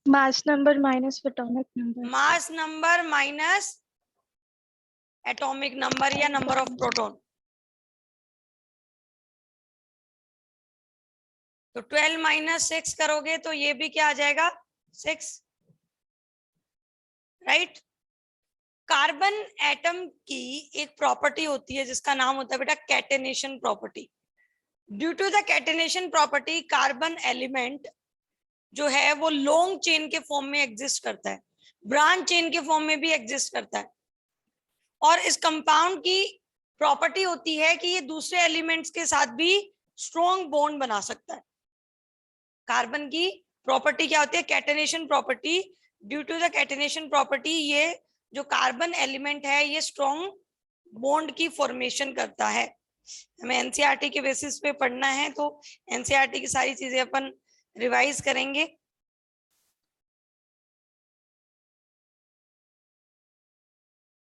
Mass number minus atomic number. Mass number minus atomic number या number of proton. तो 12 minus 6 करोगे तो ये भी क्या आ जाएगा 6, राइट। कार्बन एटम की एक प्रॉपर्टी होती है जिसका नाम होता है बेटा catenation property. Due to the catenation property carbon element जो है वो लॉन्ग चेन के फॉर्म में एग्जिस्ट करता है, ब्रांच चेन के फॉर्म में भी एग्जिस्ट करता है। और इस कंपाउंड की प्रॉपर्टी होती है कि ये दूसरे एलिमेंट्स के साथ भी स्ट्रॉन्ग बॉन्ड बना सकता है। कार्बन की प्रॉपर्टी क्या होती है catenation property. Due to the catenation property ये जो कार्बन एलिमेंट है ये स्ट्रॉन्ग बॉन्ड की फॉर्मेशन करता है। हमें एनसीईआरटी के बेसिस पे पढ़ना है तो एनसीईआरटी की सारी चीजें अपन रिवाइज करेंगे।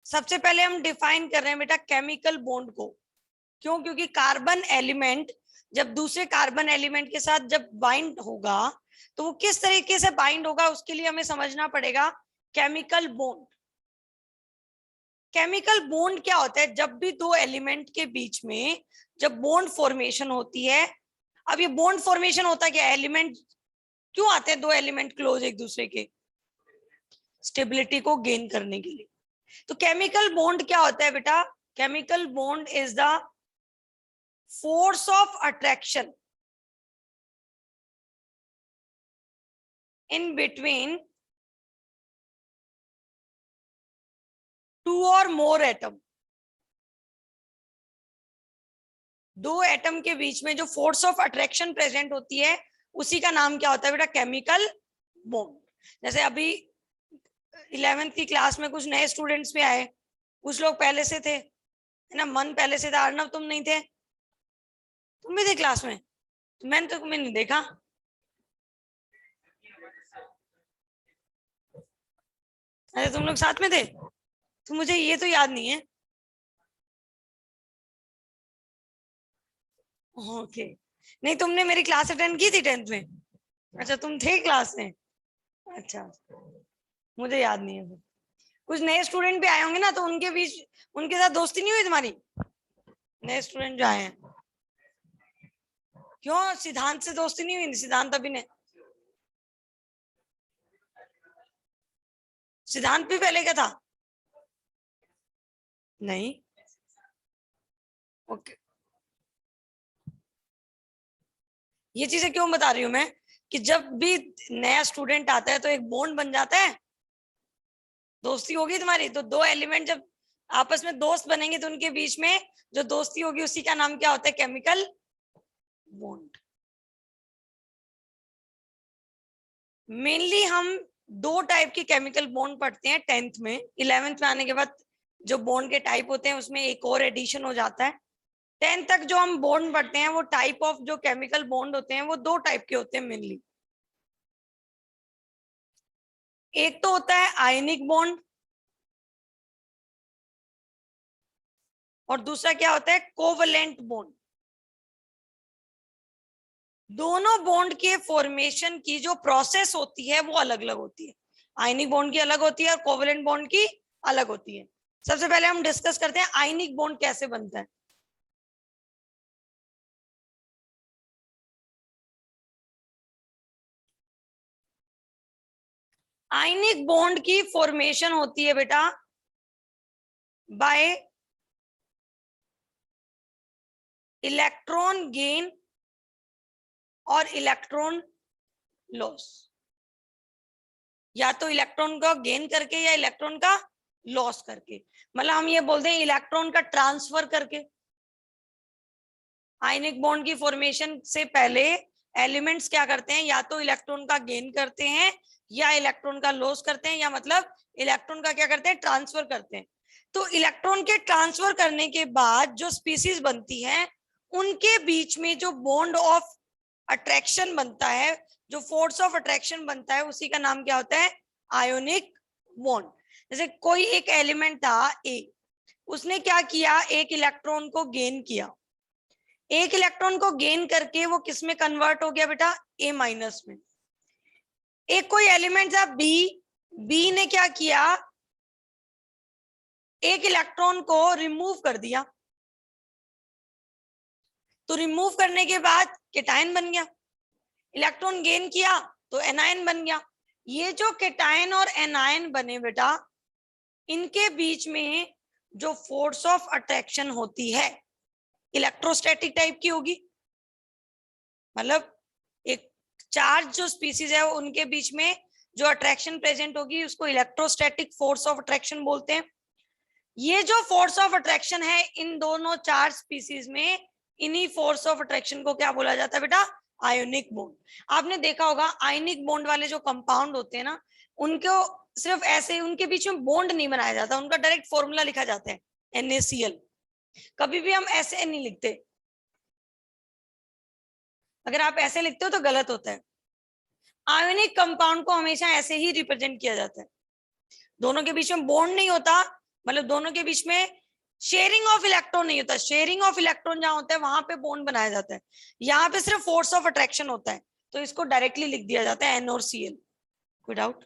सबसे पहले हम डिफाइन कर रहे हैं बेटा केमिकल बॉन्ड को। क्यों? क्योंकि कार्बन एलिमेंट जब दूसरे कार्बन एलिमेंट के साथ जब बाइंड होगा तो वो किस तरीके से बाइंड होगा उसके लिए हमें समझना पड़ेगा केमिकल बॉन्ड। केमिकल बॉन्ड क्या होता है? जब भी दो एलिमेंट के बीच में जब बॉन्ड फॉर्मेशन होती है, अब ये बॉन्ड फॉर्मेशन होता क्या है? एलिमेंट क्यों आते हैं दो एलिमेंट क्लोज एक दूसरे के? स्टेबिलिटी को गेन करने के लिए। तो केमिकल बॉन्ड क्या होता है बेटा? Chemical bond is the force of attraction in between two or more atom। दो एटम के बीच में जो फोर्स ऑफ अट्रैक्शन प्रेजेंट होती है उसी का नाम क्या होता है बेटा? Chemical bond. जैसे अभी 11th की क्लास में कुछ नए स्टूडेंट्स भी आए, कुछ लोग पहले से थे, है ना। मन पहले से था। अर्णव तुम नहीं थे? तुम भी थे क्लास में? मैंने तो तुम्हें नहीं देखा। अरे तुम लोग साथ में थे तो मुझे ये तो याद नहीं है। ओके, नहीं तुमने मेरी क्लास अटेंड की थी 10th में? अच्छा तुम थे क्लास में, अच्छा मुझे याद नहीं है। कुछ नए स्टूडेंट भी आए होंगे ना तो उनके बीच उनके साथ दोस्ती नहीं हुई तुम्हारी? नए स्टूडेंट जो आए हैं, क्यों सिद्धांत से दोस्ती नहीं हुई? सिद्धांत अभी ने, सिद्धांत भी पहले का था? नहीं, ओके। ये चीजें क्यों बता रही हूं मैं कि जब भी नया स्टूडेंट आता है तो एक बॉन्ड बन जाता है, दोस्ती होगी तुम्हारी। तो दो एलिमेंट जब आपस में दोस्त बनेंगे तो उनके बीच में जो दोस्ती होगी उसी का नाम क्या होता है? Chemical bond. मेनली हम दो टाइप की केमिकल बॉन्ड पढ़ते हैं 10th में। 11th में आने के बाद जो बॉन्ड के टाइप होते हैं उसमें एक और एडिशन हो जाता है। 10th तक जो हम बॉन्ड पढ़ते हैं वो टाइप ऑफ जो केमिकल बॉन्ड होते हैं वो दो टाइप के होते हैं मेनली। एक तो होता है आयनिक बॉन्ड और दूसरा क्या होता है? Covalent bond. दोनों बॉन्ड के फॉर्मेशन की जो प्रोसेस होती है वो अलग अलग होती है। आयनिक बॉन्ड की अलग होती है और कोवलेंट बॉन्ड की अलग होती है। सबसे पहले हम डिस्कस करते हैं आयनिक बॉन्ड कैसे बनता है। आयनिक बॉन्ड की फॉर्मेशन होती है बेटा बाय इलेक्ट्रॉन गेन और इलेक्ट्रॉन लॉस। या तो इलेक्ट्रॉन का गेन करके या इलेक्ट्रॉन का लॉस करके, मतलब हम ये बोलते हैं इलेक्ट्रॉन का ट्रांसफर करके। आयनिक बॉन्ड की फॉर्मेशन से पहले एलिमेंट्स क्या करते हैं? या तो इलेक्ट्रॉन का गेन करते हैं या इलेक्ट्रॉन का लॉस करते हैं, या मतलब इलेक्ट्रॉन का क्या करते हैं? ट्रांसफर करते हैं। तो इलेक्ट्रॉन के ट्रांसफर करने के बाद जो स्पीसीज बनती है उनके बीच में जो बॉन्ड ऑफ अट्रैक्शन बनता है, जो फोर्स ऑफ अट्रैक्शन बनता है उसी का नाम क्या होता है? Ionic bond. जैसे कोई एक एलिमेंट था ए, उसने क्या किया? एक इलेक्ट्रॉन को गेन किया। एक इलेक्ट्रॉन को गेन करके वो किस में कन्वर्ट हो गया बेटा? ए माइनस में। एक कोई एलिमेंट था बी ने क्या किया, एक इलेक्ट्रॉन को रिमूव कर दिया, तो रिमूव करने के बाद केटायन बन गया, इलेक्ट्रॉन गेन किया तो एनायन बन गया। ये जो केटायन और एनायन बने बेटा, इनके बीच में जो फोर्स ऑफ अट्रैक्शन होती है इलेक्ट्रोस्टैटिक टाइप की होगी, मतलब एक चार्ज जो स्पीसीज है उनके बीच में जो अट्रैक्शन प्रेजेंट होगी उसको इलेक्ट्रोस्टैटिक फोर्स ऑफ अट्रैक्शन बोलते हैं। ये जो फोर्स ऑफ अट्रैक्शन है इन दोनों चार्ज स्पीसीज में, इन्हीं फोर्स ऑफ अट्रैक्शन को क्या बोला जाता है बेटा, आयोनिक बॉन्ड। आपने देखा होगा आयोनिक बॉन्ड वाले जो कंपाउंड होते हैं ना, उनको सिर्फ ऐसे उनके बीच में बॉन्ड नहीं बनाया जाता, उनका डायरेक्ट फॉर्मूला लिखा जाता है NaCl। कभी भी हम ऐसे नहीं लिखते, अगर आप ऐसे लिखते हो तो गलत होता है। आयोनिक कंपाउंड को हमेशा ऐसे ही रिप्रेजेंट किया जाता है, दोनों के बीच में बॉन्ड नहीं होता, मतलब दोनों के बीच में शेयरिंग ऑफ इलेक्ट्रॉन नहीं होता। शेयरिंग ऑफ इलेक्ट्रॉन जहां होता है वहां पे बॉन्ड बनाया जाता है, यहाँ पे सिर्फ फोर्स ऑफ अट्रैक्शन होता है, तो इसको डायरेक्टली लिख दिया जाता है N और Cl। कोई डाउट?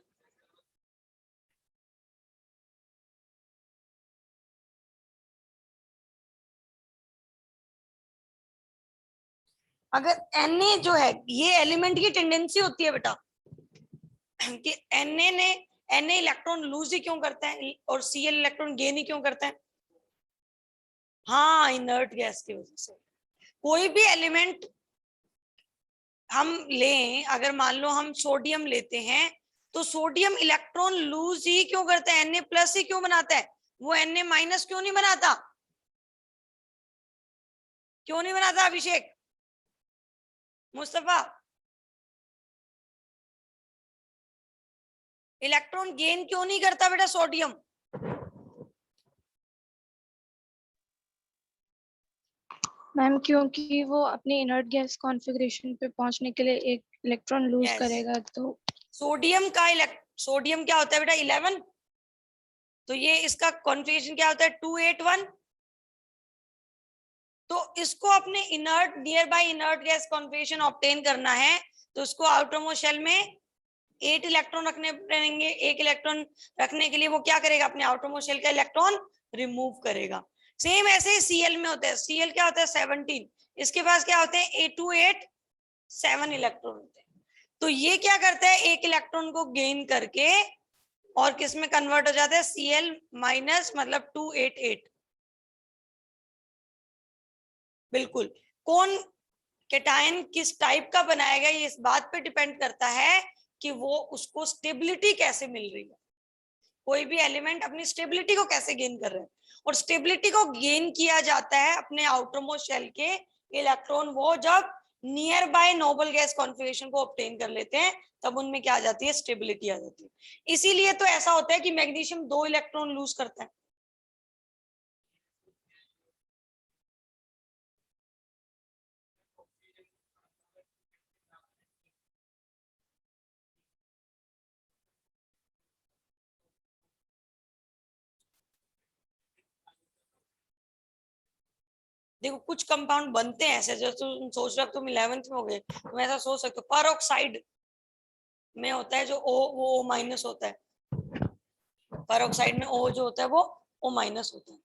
अगर Na जो है, ये एलिमेंट की टेंडेंसी होती है बेटा कि Na इलेक्ट्रॉन लूज ही क्यों करता है और Cl इलेक्ट्रॉन गेन ही क्यों करता है? हाँ, इनर्ट गैस की वजह से। कोई भी एलिमेंट हम लें, अगर मान लो हम सोडियम लेते हैं, तो सोडियम इलेक्ट्रॉन लूज ही क्यों करता है, Na+ ही क्यों बनाता है, वो Na- क्यों नहीं बनाता? क्यों नहीं बनाता अभिषेक, मुस्तफा? इलेक्ट्रॉन गेन क्यों नहीं करता बेटा सोडियम? मैम क्योंकि वो अपनी इनर्ट गैस कॉन्फ़िगरेशन पे पहुंचने के लिए एक इलेक्ट्रॉन लूज Yes. करेगा, तो सोडियम क्या होता है बेटा 11, तो ये इसका कॉन्फ़िगरेशन क्या होता है 281। तो इसको अपने near by inert gas configuration obtain करना है, तो इसको आउटरमोस्ट शेल में 8 इलेक्ट्रॉन रखने पड़ेंगे। एक इलेक्ट्रॉन रखने के लिए वो क्या करेगा, अपने आउटरमोस्ट शेल का इलेक्ट्रॉन रिमूव करेगा। सेम ऐसे ही Cl में होता है, Cl क्या होता है 17, इसके पास क्या होते हैं 7 इलेक्ट्रॉन होते हैं। तो ये क्या करता है, एक इलेक्ट्रॉन को गेन करके और किस में कन्वर्ट हो जाता है, Cl माइनस, मतलब 288। बिल्कुल। कौन केटायन किस टाइप का बनाएगा ये इस बात पे डिपेंड करता है कि वो उसको स्टेबिलिटी कैसे मिल रही है, कोई भी एलिमेंट अपनी स्टेबिलिटी को कैसे गेन कर रहा है। और स्टेबिलिटी को गेन किया जाता है अपने आउटरमोस्ट शेल के इलेक्ट्रॉन वो जब near by noble gas configuration को ऑब्टेन कर लेते हैं, तब उनमें क्या आ जाती है, स्टेबिलिटी आ जाती है। इसीलिए तो ऐसा होता है कि मैग्नीशियम 2 इलेक्ट्रॉन लूज करता है। देखो कुछ कंपाउंड बनते हैं ऐसे, जो तुम सोच रहे हो तुम 11th में हो गए, तुम ऐसा सोच सकते हो। परऑक्साइड में होता है जो वो O- होता है, परऑक्साइड में O जो होता है वो O- होता है।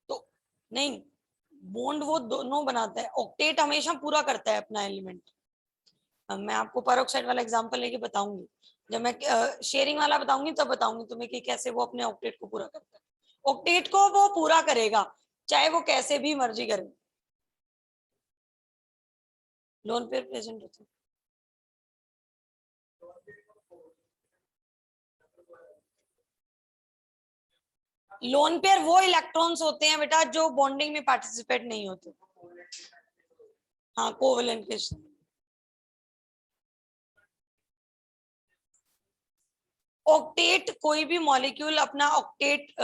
तो नहीं, बॉन्ड वो दोनों बनाता है, ऑक्टेट हमेशा पूरा करता है अपना एलिमेंट। मैं आपको परऑक्साइड वाला एग्जांपल लेके बताऊंगी, जब मैं शेयरिंग वाला बताऊंगी तब बताऊंगी तुम्हें कि कैसे वो अपने ऑक्टेट को पूरा करता है। ऑक्टेट को वो पूरा करेगा चाहे वो कैसे भी मर्जी करे। लोन पेयर प्रेजेंट होता है। लोन पेयर वो इलेक्ट्रॉन्स होते हैं बेटा जो बॉन्डिंग में पार्टिसिपेट नहीं होते। हाँ, कोवेलेंट के। ऑक्टेट, कोई भी मॉलिक्यूल अपना ऑक्टेट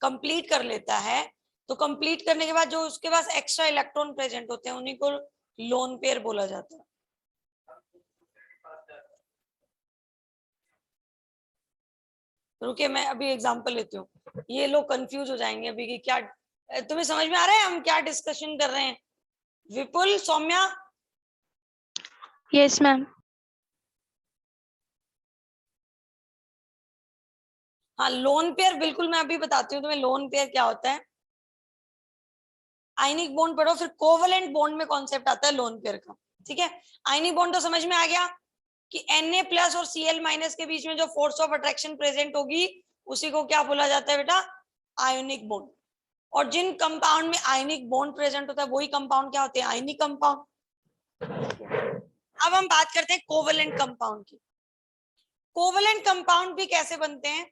कंप्लीट कर लेता है, तो कंप्लीट करने के बाद जो उसके पास एक्स्ट्रा इलेक्ट्रॉन प्रेजेंट होते हैं उन्हीं को लोन पेयर बोला जाता है। रुकिए मैं अभी एग्जांपल लेती हूँ, ये लोग कंफ्यूज हो जाएंगे अभी कि क्या, तुम्हें समझ में आ रहा है हम क्या डिस्कशन कर रहे हैं? विपुल, सौम्या, यस मैम। हाँ, लोन पेयर बिल्कुल, मैं अभी बताती हूँ तुम्हें लोन पेयर क्या होता है। आयनिक बॉन्ड पढ़ो, फिर कोवलेंट बॉन्ड में कॉन्सेप्ट आता है लोन पेयर का। ठीक है, आयनिक बॉन्ड तो समझ में आ गया कि Na+ और Cl- के बीच में जो फोर्स ऑफ अट्रैक्शन प्रेजेंट होगी उसी को क्या बोला जाता है बेटा, आयोनिक बॉन्ड। और जिन कंपाउंड में आयनिक बॉन्ड प्रेजेंट होता है वही कंपाउंड क्या होते हैं, आयनिक कंपाउंड। अब हम बात करते हैं कोवलेंट कंपाउंड की। कोवलेंट कंपाउंड भी कैसे बनते हैं,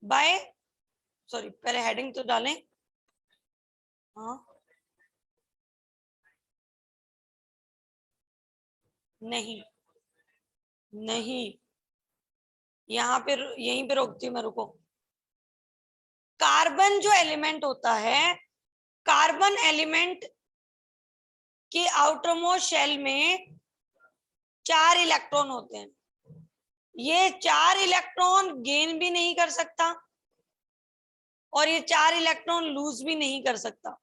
बाय, सॉरी पहले हेडिंग तो डालें। हाँ, नहीं नहीं, यहाँ पे यहीं पे रोकती हूँ मैं, रुको। कार्बन जो एलिमेंट होता है, कार्बन एलिमेंट के आउटरमोस्ट शेल में 4 इलेक्ट्रॉन होते हैं। ये 4 इलेक्ट्रॉन गेन भी नहीं कर सकता और ये 4 इलेक्ट्रॉन लूज भी नहीं कर सकता।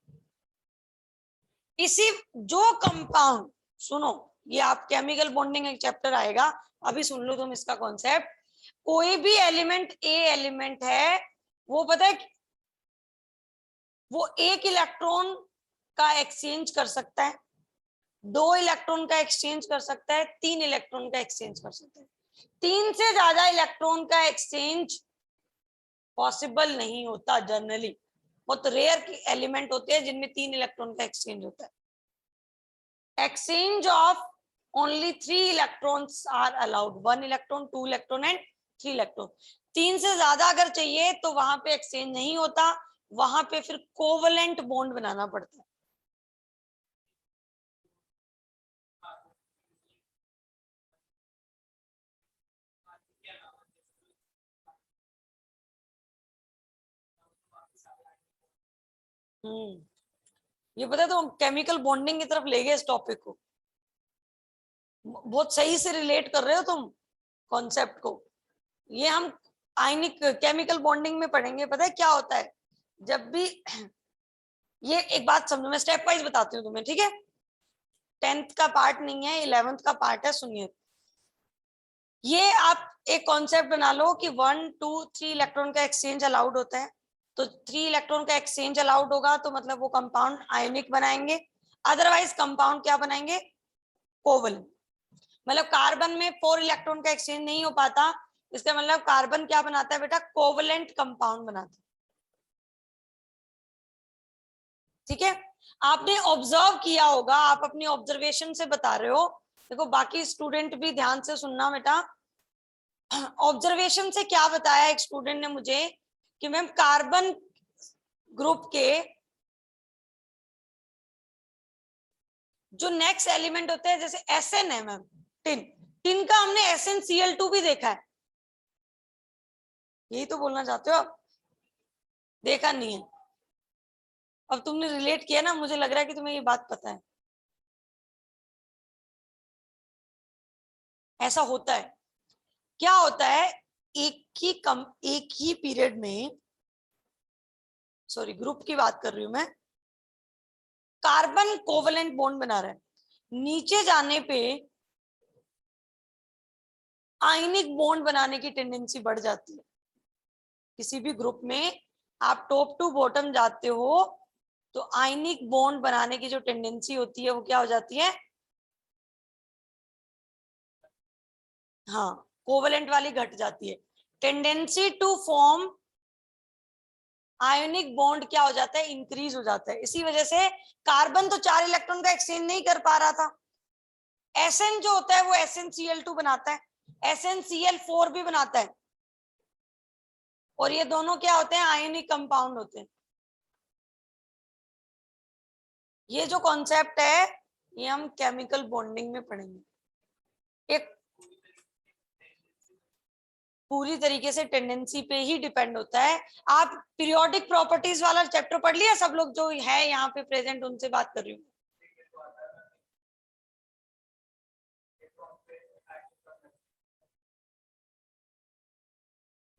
इसी जो कंपाउंड, सुनो, ये आप केमिकल बॉन्डिंग एक चैप्टर आएगा, अभी सुन लो तुम इसका कॉन्सेप्ट। कोई भी एलिमेंट ए एलिमेंट है, वो पता है वो 1 इलेक्ट्रॉन का एक्सचेंज कर सकता है, 2 इलेक्ट्रॉन का एक्सचेंज कर सकता है, 3 इलेक्ट्रॉन का एक्सचेंज कर सकता है। 3 से ज्यादा इलेक्ट्रॉन का एक्सचेंज पॉसिबल नहीं होता जनरली। बहुत रेयर एलिमेंट होते हैं जिनमें 3 इलेक्ट्रॉन का एक्सचेंज होता है। Exchange of only 3 electrons are allowed, 1 electron, 2 electron and 3 electron. 3 से ज्यादा अगर चाहिए तो वहां पे एक्सचेंज नहीं होता, वहां पे फिर कोवलेंट बॉन्ड बनाना पड़ता है। ये पता है, तो केमिकल बॉन्डिंग की तरफ ले गए इस टॉपिक को, बहुत सही से रिलेट कर रहे हो तुम कॉन्सेप्ट को। ये हम आयनिक केमिकल बॉन्डिंग में पढ़ेंगे, पता है क्या होता है जब भी। ये एक बात समझो, मैं स्टेप वाइज बताती हूँ तुम्हें, ठीक है। 10th का पार्ट नहीं है, 11th का पार्ट है, सुनिए। ये आप एक कॉन्सेप्ट बना लो कि 1 2 3 इलेक्ट्रॉन का एक्सचेंज अलाउड होता है, तो 3 इलेक्ट्रॉन का एक्सचेंज अलाउड होगा तो मतलब वो कंपाउंड आयनिक बनाएंगे, अदरवाइज कंपाउंड क्या बनाएंगे, कोवलेंट। मतलब कार्बन में 4 इलेक्ट्रॉन का एक्सचेंज नहीं हो पाता, इसका मतलब कार्बन क्या बनाता है बेटा, कोवलेंट कंपाउंड बनाता है। ठीक है, आपने ऑब्जर्व किया होगा, आप अपनी ऑब्जर्वेशन से बता रहे हो। देखो बाकी स्टूडेंट भी ध्यान से सुनना बेटा। ऑब्जर्वेशन से क्या बताया एक स्टूडेंट ने मुझे कि मैम कार्बन ग्रुप के जो नेक्स्ट एलिमेंट होते हैं, जैसे Sn है मैम, टिन, टिन का हमने SnCl2 भी देखा है। यही तो बोलना चाहते हो आप, देखा नहीं है। अब तुमने रिलेट किया ना, मुझे लग रहा है कि तुम्हें ये बात पता है। ऐसा होता है, क्या होता है, एक ही पीरियड में, सॉरी ग्रुप की बात कर रही हूं मैं, कार्बन कोवलेंट बॉन्ड बना रहा है, नीचे जाने पे आयनिक बॉन्ड बनाने की टेंडेंसी बढ़ जाती है। किसी भी ग्रुप में आप टॉप टू बॉटम जाते हो तो आयनिक बॉन्ड बनाने की जो टेंडेंसी होती है वो क्या हो जाती है, हाँ, कोवलेंट वाली घट जाती है। Tendency to form ionic bond क्या हो जाता है, इंक्रीज हो जाता है। इसी वजह से कार्बन तो 4 इलेक्ट्रॉन का एक्सचेंज नहीं कर पा रहा था, Sn जो होता है वो SnCl2 बनाता है, SnCl4 भी बनाता है, और ये दोनों क्या होते हैं, आयोनिक कंपाउंड होते हैं। ये जो कॉन्सेप्ट है ये हम केमिकल बॉन्डिंग में पढ़ेंगे। एक पूरी तरीके से टेंडेंसी पे ही डिपेंड होता है। आप पीरियोडिक प्रॉपर्टीज वाला चैप्टर पढ़ लिया सब लोग जो है यहाँ पे प्रेजेंट, उनसे बात कर रही हूँ।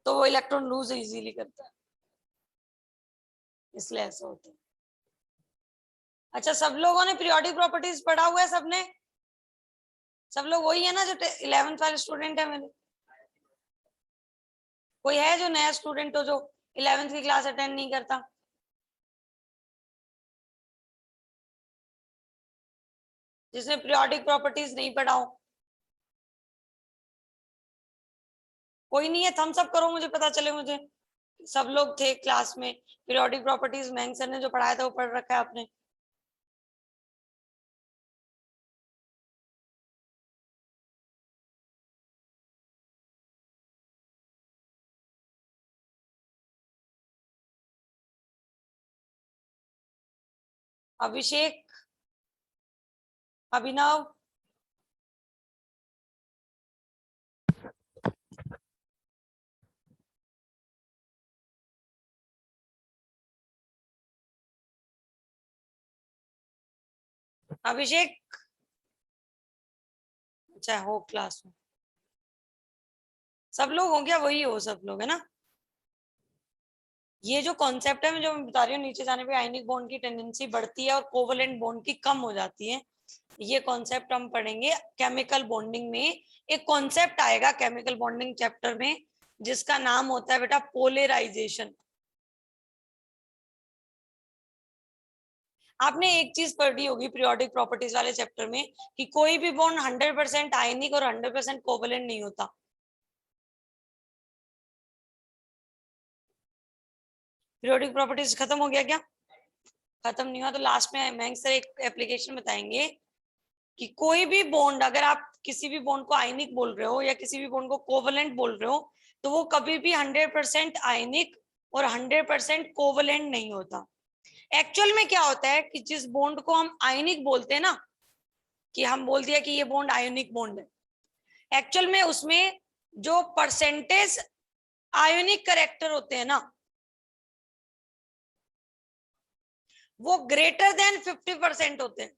तो वो इलेक्ट्रॉन लूज इजीली करता है, इसलिए ऐसा होता है। अच्छा, सब लोगों ने पीरियोडिक प्रॉपर्टीज पढ़ा हुआ है? सबने? सब लोग वही है ना जो 11th वाले स्टूडेंट है मेरे? कोई है जो नया स्टूडेंट हो जो 11th की क्लास अटेंड नहीं करता? जिसने पीरियोडिक प्रॉपर्टीज नहीं पढ़ा हो? कोई नहीं है? थम्स अप करो, मुझे पता चले। मुझे सब लोग थे क्लास में। पीरियोडिक प्रॉपर्टीज मैंग सर ने जो पढ़ाया था वो पढ़ रखा है आपने? अभिषेक, अभिनव, अभिषेक, अच्छा हो क्लास में? सब लोग हो गया? वही हो सब लोग, है ना? ये जो कॉन्सेप्ट है मैं जो मैं बता रही हूँ, नीचे जाने पे आयनिक बॉन्ड की टेंडेंसी बढ़ती है और कोवलेंट बॉन्ड की कम हो जाती है। ये कॉन्सेप्ट हम पढ़ेंगे केमिकल बॉन्डिंग में। एक कॉन्सेप्ट आएगा केमिकल बॉन्डिंग चैप्टर में जिसका नाम होता है बेटा पोलराइजेशन। आपने एक चीज पढ़ी होगी पीरियोडिक प्रॉपर्टीज वाले चैप्टर में कि कोई भी बॉन्ड 100% आयनिक और 100% कोवलेंट नहीं होता। पीरियोडिक प्रॉपर्टीज खत्म हो गया क्या? खत्म नहीं हुआ तो लास्ट में मैंग सर एक एप्लीकेशन बताएंगे कि कोई भी बॉन्ड, अगर आप किसी भी बॉन्ड को आयनिक बोल रहे हो या किसी भी बॉन्ड को कोवलेंट बोल रहे हो, तो वो कभी भी 100% आयनिक और 100% कोवलेंट नहीं होता। एक्चुअल में क्या होता है कि जिस बॉन्ड को हम आयनिक बोलते हैं ना, कि हम बोल दिया कि ये बॉन्ड आयोनिक बॉन्ड है, एक्चुअल में उसमें जो परसेंटेज आयोनिक करेक्टर होते हैं ना, वो ग्रेटर देन 50% होते हैं।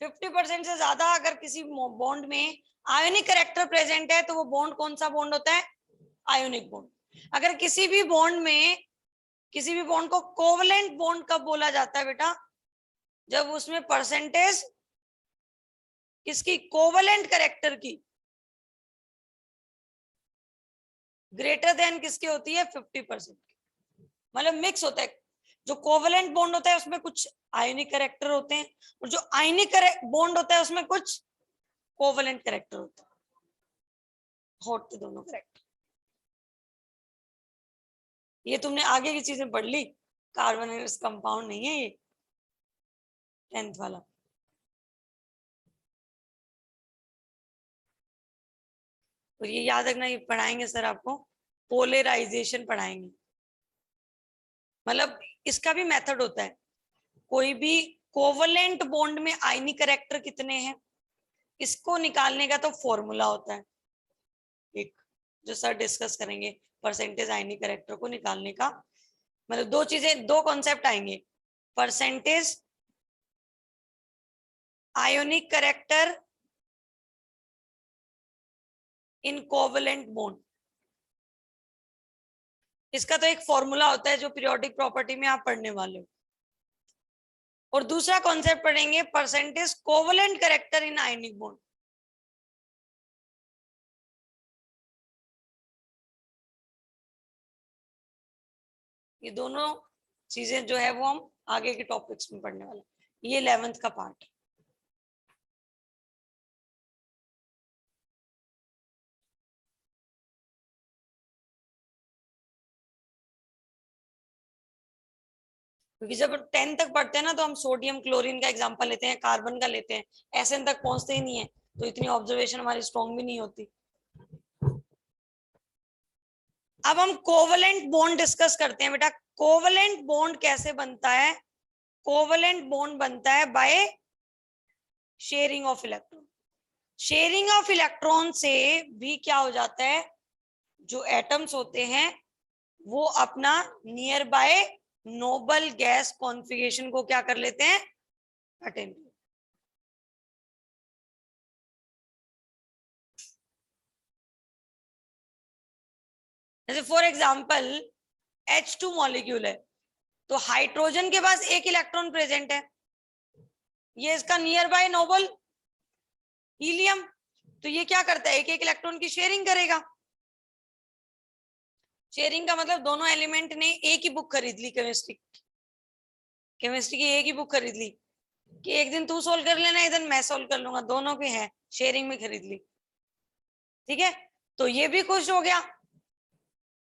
50% से ज्यादा अगर किसी बॉन्ड में आयोनिक करेक्टर प्रेजेंट है तो वो बॉन्ड कौन सा बॉन्ड होता है? Ionic bond. अगर किसी भी बॉन्ड में, किसी भी बॉन्ड को कोवलेंट बॉन्ड कब बोला जाता है बेटा? जब उसमें परसेंटेज किसकी? कोवलेंट करेक्टर की ग्रेटर देन किसकी होती है? 50%। मतलब मिक्स होता है। जो कोवलेंट बॉन्ड होता है उसमें कुछ आयनिक करेक्टर होते हैं और जो आयनिक बॉन्ड होता है उसमें कुछ कोवलेंट करेक्टर होता है। होते दोनों करेक्टर। ये तुमने आगे की चीजें पढ़ ली, कार्बन कंपाउंड नहीं है ये 10th वाला। और ये याद रखना, ये पढ़ाएंगे सर आपको, पोलराइजेशन पढ़ाएंगे। मतलब इसका भी मेथड होता है। कोई भी कोवलेंट बॉन्ड में आयनिक करेक्टर कितने हैं इसको निकालने का तो फॉर्मूला होता है एक, जो सर डिस्कस करेंगे परसेंटेज आयनिक करेक्टर को निकालने का। मतलब दो चीजें, दो कॉन्सेप्ट आएंगे, percentage ionic character in covalent bond. इसका तो एक फॉर्मूला होता है जो पीरियोडिक प्रॉपर्टी में आप पढ़ने वाले हो। और दूसरा कॉन्सेप्ट पढ़ेंगे percentage covalent character in ionic bond. ये दोनों चीजें जो है वो हम आगे के टॉपिक्स में पढ़ने वाले। ये 11th का पार्ट है। क्योंकि जब 10th तक पढ़ते हैं ना तो हम सोडियम क्लोरीन का एग्जांपल लेते हैं, कार्बन का लेते हैं, एसएन तक पहुंचते ही नहीं है, तो इतनी ऑब्जर्वेशन हमारी स्ट्रॉन्ग भी नहीं होती। अब हम कोवलेंट बॉन्ड डिस्कस करते हैं बेटा। कोवलेंट बॉन्ड कैसे बनता है? कोवलेंट बॉन्ड बनता है by sharing of electron. Sharing of electron से भी क्या हो जाता है, जो एटम्स होते हैं वो अपना near by noble gas configuration को क्या कर लेते हैं? अटेन। जैसे फॉर एग्जांपल H2 मॉलिक्यूल है, तो हाइड्रोजन के पास एक इलेक्ट्रॉन प्रेजेंट है, ये इसका नियर बाय नोबल हीलियम, तो ये क्या करता है, एक एक इलेक्ट्रॉन की शेयरिंग करेगा। शेयरिंग का मतलब दोनों एलिमेंट ने एक ही बुक खरीद ली, केमिस्ट्री की एक ही बुक खरीद ली कि एक दिन तू सोल्व कर लेना, एक दिन मैं सोल्व कर लूंगा, दोनों के हैं, शेयरिंग में खरीद ली। ठीक है, तो ये भी खुश हो गया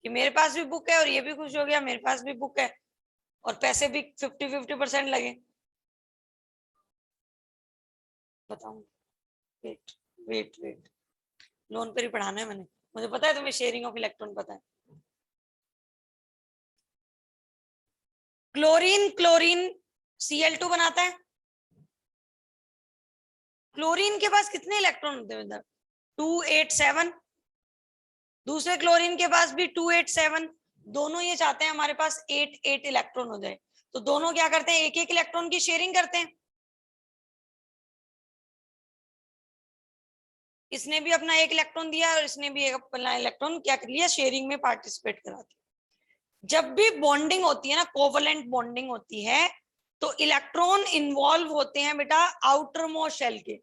कि मेरे पास भी बुक है, और ये भी खुश हो गया मेरे पास भी बुक है, और पैसे भी 50-50% लगे। बताऊं, वेट वेट वेट, लोन पर ही पढ़ाना है मैंने, मुझे पता है तुम्हें शेयरिंग ऑफ इलेक्ट्रॉन पता है। क्लोरीन क्लोरीन Cl2 बनाता है। क्लोरीन के पास कितने इलेक्ट्रॉन होते हैं इधर, 287। दूसरे क्लोरीन के पास भी 287। दोनों ये चाहते हैं हमारे पास 8 इलेक्ट्रॉन हो जाए, तो दोनों क्या करते हैं, एक एक इलेक्ट्रॉन की शेयरिंग करते हैं। इसने भी अपना एक इलेक्ट्रॉन दिया और इसने भी एक अपना इलेक्ट्रॉन क्या कर लिया, शेयरिंग में पार्टिसिपेट करा दिया। जब भी बॉन्डिंग होती है ना, कोवलेंट बॉन्डिंग होती है, तो इलेक्ट्रॉन इन्वॉल्व होते हैं बेटा आउटर मोस्ट शेल के।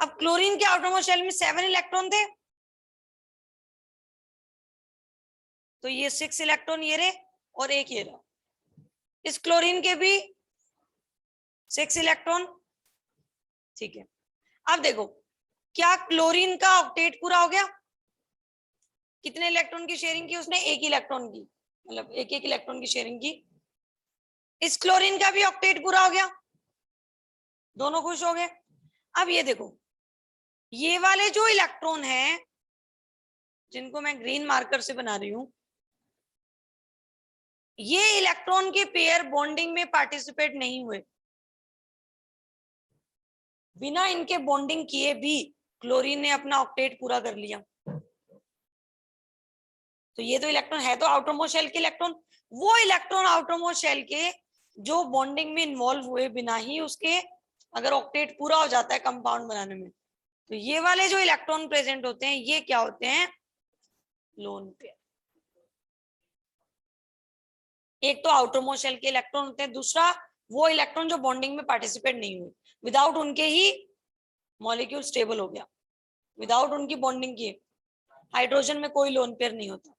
अब क्लोरीन के आउटर मोस्ट शेल में 7 इलेक्ट्रॉन थे, तो ये 6 इलेक्ट्रॉन ये रहे और एक ये रहा। इस क्लोरीन के भी 6 इलेक्ट्रॉन। ठीक है, अब देखो, क्या क्लोरीन का ऑक्टेट पूरा हो गया? कितने इलेक्ट्रॉन की शेयरिंग की उसने, एक इलेक्ट्रॉन की, मतलब एक एक इलेक्ट्रॉन की शेयरिंग की। इस क्लोरीन का भी ऑक्टेट पूरा हो गया, दोनों खुश हो गए। अब ये देखो, ये वाले जो इलेक्ट्रॉन हैं जिनको मैं ग्रीन मार्कर से बना रही हूं, ये इलेक्ट्रॉन के पेयर बॉन्डिंग में पार्टिसिपेट नहीं हुए। बिना इनके बॉन्डिंग किए भी क्लोरीन ने अपना ऑक्टेट पूरा कर लिया। तो ये तो इलेक्ट्रॉन है तो आउटरमोस्ट शेल के इलेक्ट्रॉन, वो इलेक्ट्रॉन आउटरमोस्ट शेल के जो बॉन्डिंग में इन्वॉल्व हुए बिना ही उसके अगर ऑक्टेट पूरा हो जाता है कंपाउंड बनाने में, तो ये वाले जो इलेक्ट्रॉन प्रेजेंट होते हैं ये क्या होते हैं, लोन पेयर। एक तो आउटरमोस्ट शेल के इलेक्ट्रॉन होते हैं, दूसरा वो इलेक्ट्रॉन जो बॉन्डिंग में पार्टिसिपेट नहीं हुए, विदाउट उनके ही मॉलिक्यूल स्टेबल हो गया, विदाउट उनकी बॉन्डिंग किए। हाइड्रोजन में कोई लोन पेयर नहीं होता।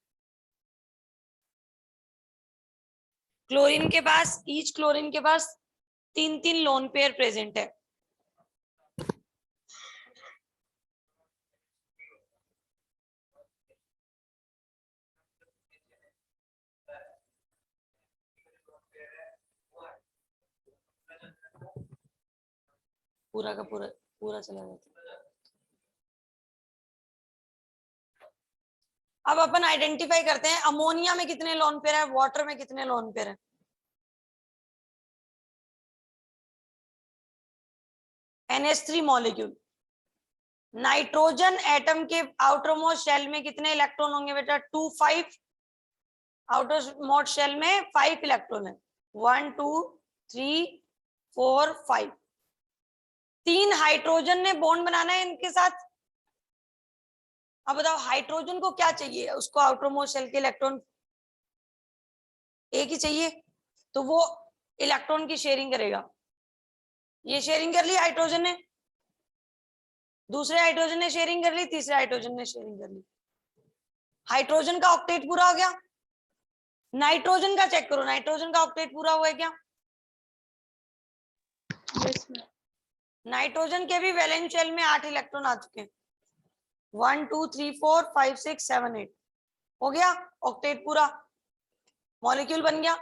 क्लोरीन के पास, ईच क्लोरीन के पास 3-3 लोन पेयर प्रेजेंट है। पूरा का पूरा पूरा चला जाता है। अब अपन आइडेंटिफाई करते हैं अमोनिया में कितने लोन पेयर है, वाटर में कितने लोन पेयर है। NH3 molecule. नाइट्रोजन एटम के आउटरमोस्ट शेल में कितने इलेक्ट्रॉन होंगे बेटा, 2 5। आउटरमोस्ट शेल में 5 इलेक्ट्रॉन है, 1 2 3 4 5। 3 हाइड्रोजन ने बॉन्ड बनाना है इनके साथ। अब बताओ हाइड्रोजन को क्या चाहिए, उसको आउटरमोस्ट शेल के इलेक्ट्रॉन एक ही चाहिए, तो वो इलेक्ट्रॉन की शेयरिंग करेगा। ये शेयरिंग कर ली हाइड्रोजन ने, दूसरे हाइड्रोजन ने शेयरिंग कर ली, तीसरे हाइड्रोजन ने शेयरिंग कर ली। हाइड्रोजन का ऑक्टेट पूरा हो गया। नाइट्रोजन का चेक करो, नाइट्रोजन का ऑक्टेट पूरा हुआ है क्या? yes, नाइट्रोजन के भी वैलेंस शेल में 8 इलेक्ट्रॉन आ चुके हैं, 1 2 3 4 5 6 7 8 हो गया ऑक्टेट पूरा, मॉलिक्यूल बन गया।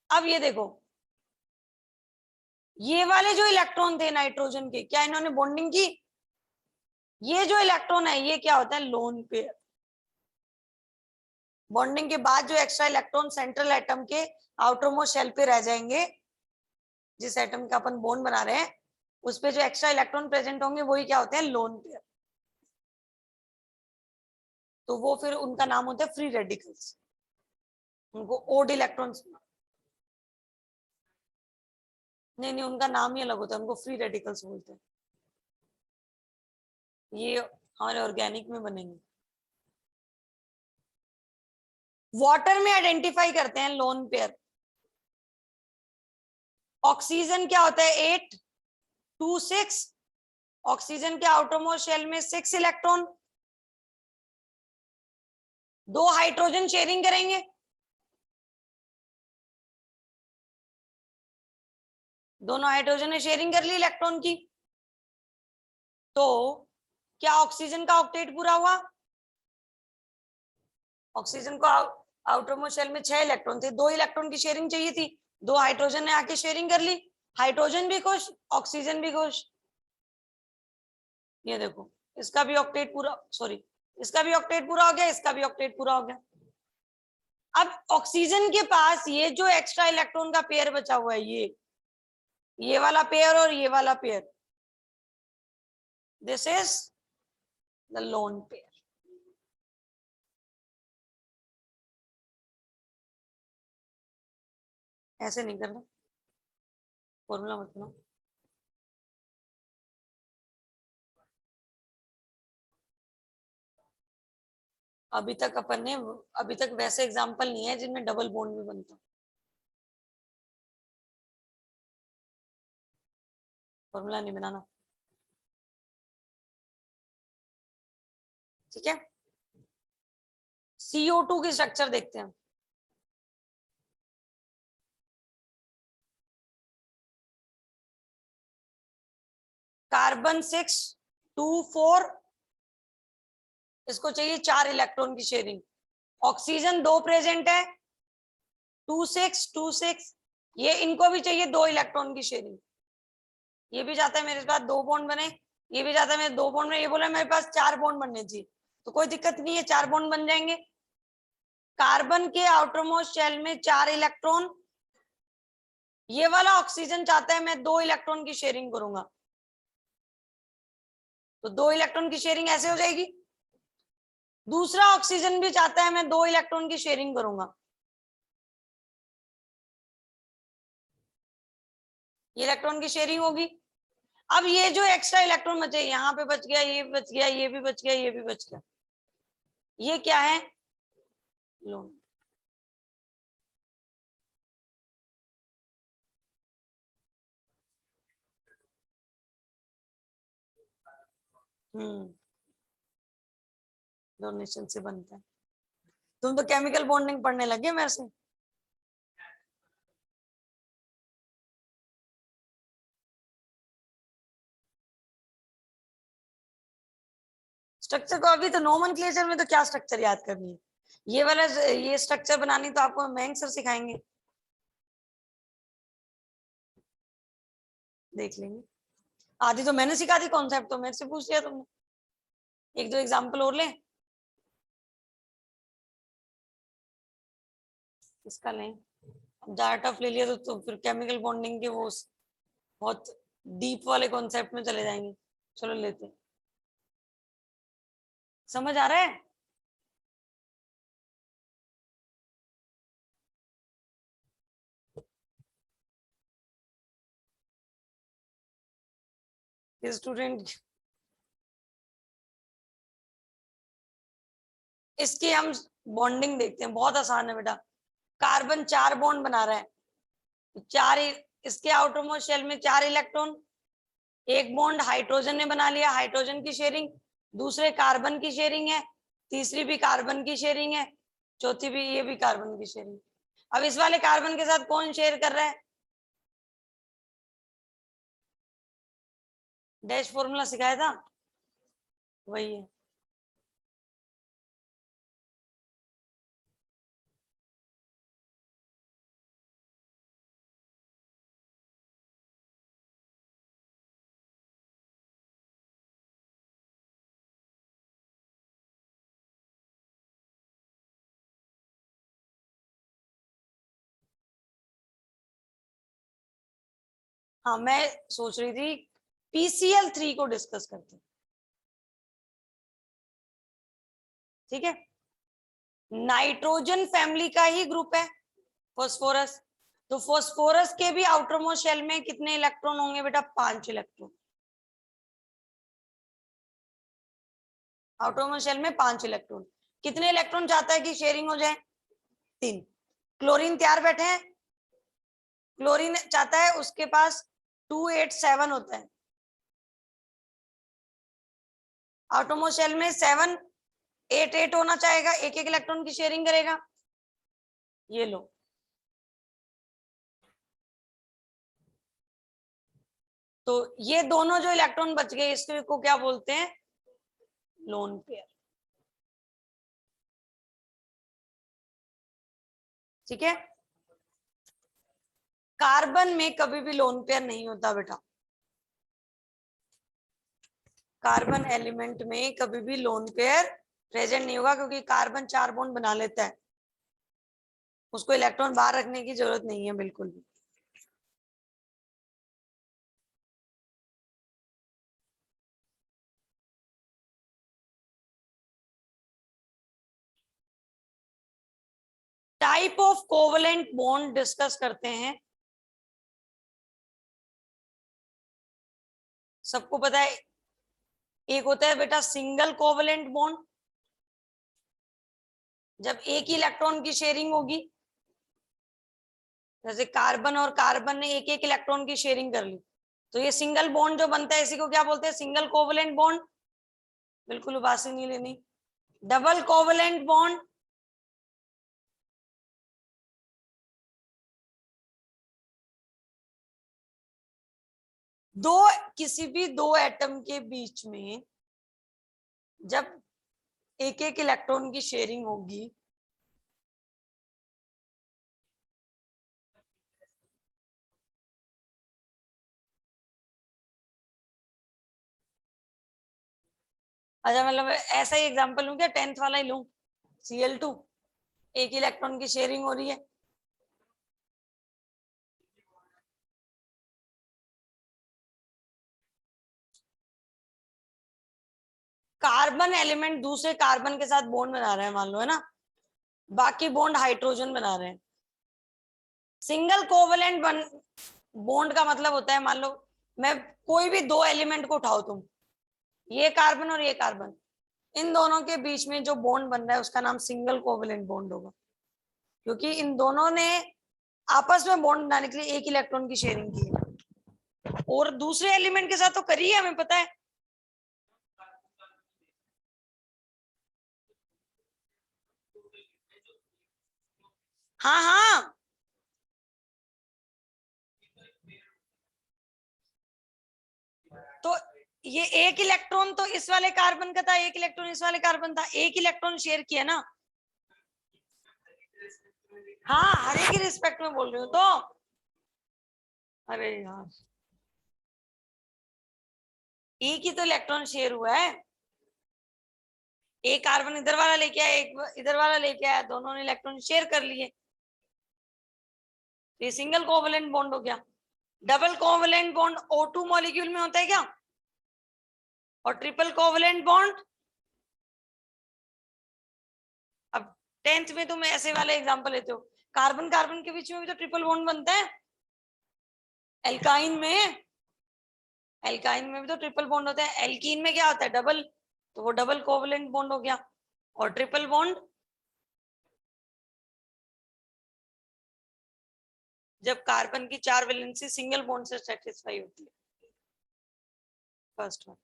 अब ये देखो, ये वाले जो इलेक्ट्रॉन थे नाइट्रोजन के, क्या इन्होंने बॉन्डिंग की? ये जो इलेक्ट्रॉन है ये क्या होता है, लोन पेयर। बॉन्डिंग के बाद जो एक्स्ट्रा इलेक्ट्रॉन सेंट्रल एटम के आउटरमोस्ट शेल पे रह जाएंगे, जिस एटम का अपन बॉन्ड बना रहे हैं उस पे जो एक्स्ट्रा इलेक्ट्रॉन प्रेजेंट होंगे वही क्या होते हैं, लोन पेयर। तो वो फिर उनका नाम होता है फ्री रेडिकल्स, उनको ओड इलेक्ट्रॉन्स, नहीं नहीं उनका नाम ही अलग होता है, उनको फ्री रेडिकल्स बोलते हैं। ये हमारे ऑर्गेनिक में बनेंगे। वाटर में आइडेंटिफाई करते हैं लोन पेयर। ऑक्सीजन क्या होता है 8 2 6, ऑक्सीजन के आउटरमोस्ट शेल में 6 इलेक्ट्रॉन, 2 हाइड्रोजन शेयरिंग करेंगे, दोनों हाइड्रोजन ने शेयरिंग कर ली इलेक्ट्रॉन की, तो क्या ऑक्सीजन का ऑक्टेट पूरा हुआ? ऑक्सीजन को आउटरमोस्ट शेल में 6 इलेक्ट्रॉन थे, 2 इलेक्ट्रॉन की शेयरिंग चाहिए थी, 2 हाइड्रोजन ने आके शेयरिंग कर ली, हाइड्रोजन भी खुश, ऑक्सीजन भी खुश। ये देखो इसका भी ऑक्टेट पूरा, सॉरी इसका भी ऑक्टेट पूरा हो गया, इसका भी ऑक्टेट पूरा हो गया। अब ऑक्सीजन के पास ये जो एक्स्ट्रा इलेक्ट्रॉन का पेयर बचा हुआ है, ये वाला पेयर और ये वाला pair, this is the lone pair. ऐसे नहीं करना, फॉर्मूला मत बनाओ। अभी तक वैसे एग्जांपल नहीं है जिनमें डबल बॉन्ड भी बनता। फॉर्मूला नहीं बनाना, ठीक है। CO2 की स्ट्रक्चर देखते हैं। कार्बन 6 2 4, इसको चाहिए 4 इलेक्ट्रॉन की शेयरिंग। ऑक्सीजन 2 प्रेजेंट है 2 6 2 6, ये इनको भी चाहिए 2 इलेक्ट्रॉन की शेयरिंग। ये भी चाहता है मेरे पास 2 बॉन्ड बने, ये भी चाहता है मेरे 2 बॉन्ड में, ये बोला मेरे पास 4 बॉन्ड बनने चाहिए, तो कोई दिक्कत नहीं है, 4 बॉन्ड बन जाएंगे। कार्बन के आउटरमोस्ट शेल में 4 इलेक्ट्रॉन, ये वाला ऑक्सीजन चाहता है मैं 2 इलेक्ट्रॉन की शेयरिंग करूंगा, तो 2 इलेक्ट्रॉन की शेयरिंग ऐसे हो जाएगी। दूसरा ऑक्सीजन भी चाहता है मैं 2 इलेक्ट्रॉन की शेयरिंग करूंगा, ये इलेक्ट्रॉन की शेयरिंग होगी। अब ये जो एक्स्ट्रा इलेक्ट्रॉन बचे, यहाँ पे बच गया, ये भी बच गया, ये भी बच गया, ये भी बच गया, ये क्या है? लोन। डोनेशन से बनता है। तुम तो केमिकल बॉन्डिंग पढ़ने लगे मेरे से। स्ट्रक्चर को अभी तो नोमेनक्लेचर में तो क्या स्ट्रक्चर याद करनी है, ये वाला ये स्ट्रक्चर बनानी तो आपको मयंक सर सिखाएंगे, देख लेंगे। आधी तो मैंने सिखा दी कॉन्सेप्ट, तो मेरे से पूछ लिया तुमने। एक दो एग्जांपल और लें, इसका लें। ज्यादा टफ ले लिया तो फिर केमिकल बॉन्डिंग के वो बहुत डीप वाले कॉन्सेप्ट में चले जाएंगे। चलो लेते हैं, समझ आ रहा है? स्टूडेंट, इसकी हम बॉन्डिंग देखते हैं, बहुत आसान है बेटा। कार्बन 4 बॉन्ड बना रहा है, चार इसके आउटरमोस्ट शेल में 4 इलेक्ट्रॉन, एक बॉन्ड हाइड्रोजन ने बना लिया, हाइड्रोजन की शेयरिंग, दूसरे कार्बन की शेयरिंग है, तीसरी भी कार्बन की शेयरिंग है, चौथी भी, ये भी कार्बन की शेयरिंग। अब इस वाले कार्बन के साथ कौन शेयर कर रहा है? डैश फॉर्मूला सिखाया था, वही है। हाँ, मैं सोच रही थी PCl3 को डिस्कस करते, ठीक है। नाइट्रोजन फैमिली का ही ग्रुप है फॉस्फोरस, तो फॉस्फोरस के भी आउटरमोस्ट शेल में कितने इलेक्ट्रॉन होंगे बेटा? 5 इलेक्ट्रॉन। आउटरमोस्ट शेल में 5 इलेक्ट्रॉन, कितने इलेक्ट्रॉन चाहता है कि शेयरिंग हो जाए? 3। क्लोरीन तैयार बैठे हैं, क्लोरीन चाहता है उसके पास 287 होता है, आटोमोस शेल में 788 होना चाहेगा, एक एक इलेक्ट्रॉन की शेयरिंग करेगा। ये लो, तो ये दोनों जो इलेक्ट्रॉन बच गए इसको क्या बोलते हैं, लोन पेयर। ठीक है, कार्बन में कभी भी लोन पेयर नहीं होता बेटा, कार्बन एलिमेंट में कभी भी लोन पेयर प्रेजेंट नहीं होगा, क्योंकि कार्बन 4 बॉन्ड बना लेता है, उसको इलेक्ट्रॉन बाहर रखने की जरूरत नहीं है बिल्कुल भी। Type of covalent bond discuss करते हैं। सबको पता है, एक होता है बेटा सिंगल कोवलेंट बॉन्ड, जब एक ही इलेक्ट्रॉन की शेयरिंग होगी, जैसे कार्बन और कार्बन ने एक एक इलेक्ट्रॉन की शेयरिंग कर ली, तो ये सिंगल बॉन्ड जो बनता है इसी को क्या बोलते हैं, सिंगल कोवलेंट बॉन्ड। बिल्कुल उबासी नहीं लेनी। डबल कोवलेंट बॉन्ड, दो किसी भी दो एटम के बीच में जब एक एक इलेक्ट्रॉन की शेयरिंग होगी, अच्छा मतलब ऐसा ही एग्जांपल लूं क्या, 10th वाला ही लूं, Cl2, एक इलेक्ट्रॉन की शेयरिंग हो रही है, कार्बन एलिमेंट दूसरे कार्बन के साथ बॉन्ड बना रहे हैं मान लो, है ना, बाकी बॉन्ड हाइड्रोजन बना रहे हैं। सिंगल कोवलेंट बॉन्ड का मतलब होता है, मान लो मैं कोई भी दो एलिमेंट को उठाओ तुम, ये कार्बन और ये कार्बन, इन दोनों के बीच में जो बॉन्ड बन रहा है उसका नाम सिंगल कोवलेंट बॉन्ड होगा, क्योंकि इन दोनों ने आपस में बॉन्ड बनाने के लिए एक इलेक्ट्रॉन की शेयरिंग की है, और दूसरे एलिमेंट के साथ तो करी है, हमें पता है। हाँ हाँ, तो ये एक इलेक्ट्रॉन तो इस वाले कार्बन का था, एक इलेक्ट्रॉन इस वाले कार्बन था, एक इलेक्ट्रॉन शेयर किया ना। हाँ, हर एक की रिस्पेक्ट में बोल रही हूँ तो, अरे यार, एक ही तो इलेक्ट्रॉन शेयर हुआ है, एक कार्बन इधर वाला लेके आया, एक इधर वाला लेके आया, दोनों ने इलेक्ट्रॉन शेयर कर लिए, ये सिंगल कोवलेंट बॉन्ड हो गया। Double covalent bond O2 molecule में होता है क्या, और ट्रिपल कोवलेंट बॉन्ड, अब 10th में तुम ऐसे वाले एग्जांपल लेते हो, कार्बन कार्बन के बीच में भी तो ट्रिपल बॉन्ड बनता है, एल्काइन में, एल्काइन में भी तो ट्रिपल बॉन्ड होता है, एल्कीन में क्या होता है, डबल, तो वो डबल कोवलेंट बॉन्ड हो गया। और ट्रिपल बॉन्ड जब कार्बन की 4 वैलेंसी सिंगल बॉन्ड से सेटिस्फाई होती है, फर्स्ट वन।